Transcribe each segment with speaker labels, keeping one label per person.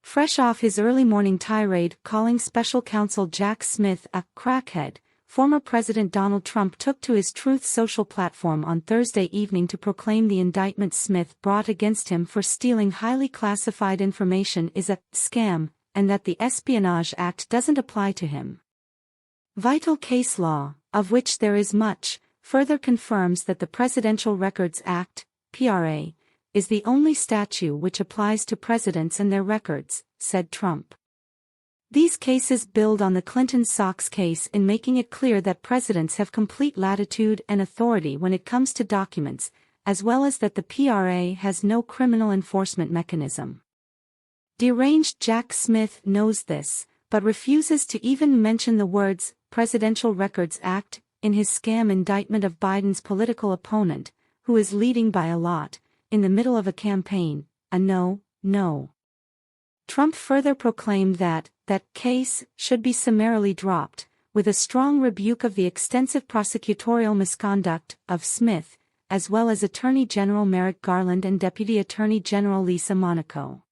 Speaker 1: Fresh off his early morning tirade calling special counsel Jack Smith a crackhead, former President Donald Trump took to his Truth Social platform on Thursday evening to proclaim the indictment Smith brought against him for stealing highly classified information is a scam, and that the Espionage Act doesn't apply to him. Vital case law, of which there is much, further confirms that the Presidential Records Act, PRA, is the only statute which applies to presidents and their records, said Trump. These cases build on the Clinton Sox case in making it clear that presidents have complete latitude and authority when it comes to documents, as well as that the PRA has no criminal enforcement mechanism. Deranged Jack Smith knows this, but refuses to even mention the words Presidential Records Act in his scam indictment of Biden's political opponent, who is leading by a lot, in the middle of a campaign, a no. Trump further proclaimed that case should be summarily dropped, with a strong rebuke of the extensive prosecutorial misconduct of Smith, as well as Attorney General Merrick Garland and Deputy Attorney General Lisa Monaco.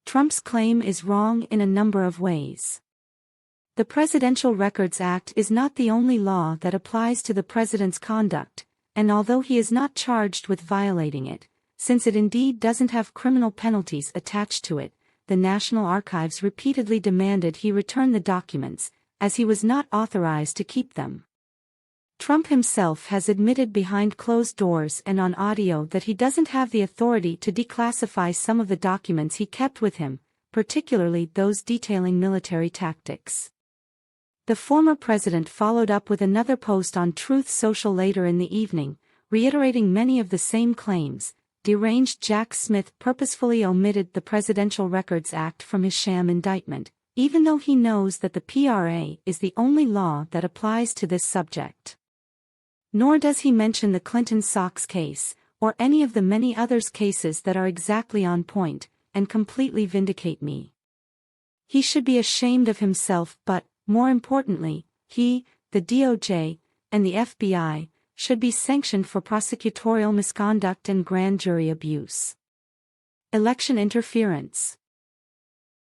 Speaker 1: Trump's claim is wrong in a number of ways. The Presidential Records Act is not the only law that applies to the president's conduct, and although he is not charged with violating it, since it indeed doesn't have criminal penalties attached to it, the National Archives repeatedly demanded he return the documents, as he was not authorized to keep them. Trump himself has admitted behind closed doors and on audio that he doesn't have the authority to declassify some of the documents he kept with him, particularly those detailing military tactics. The former president followed up with another post on Truth Social later in the evening, reiterating many of the same claims. Deranged Jack Smith purposefully omitted the Presidential Records Act from his sham indictment, even though he knows that the PRA is the only law that applies to this subject. Nor does he mention the Clinton Sox case, or any of the many others cases that are exactly on point, and completely vindicate me. He should be ashamed of himself, but, more importantly, he, the DOJ, and the FBI, should be sanctioned for prosecutorial misconduct and grand jury abuse. Election interference.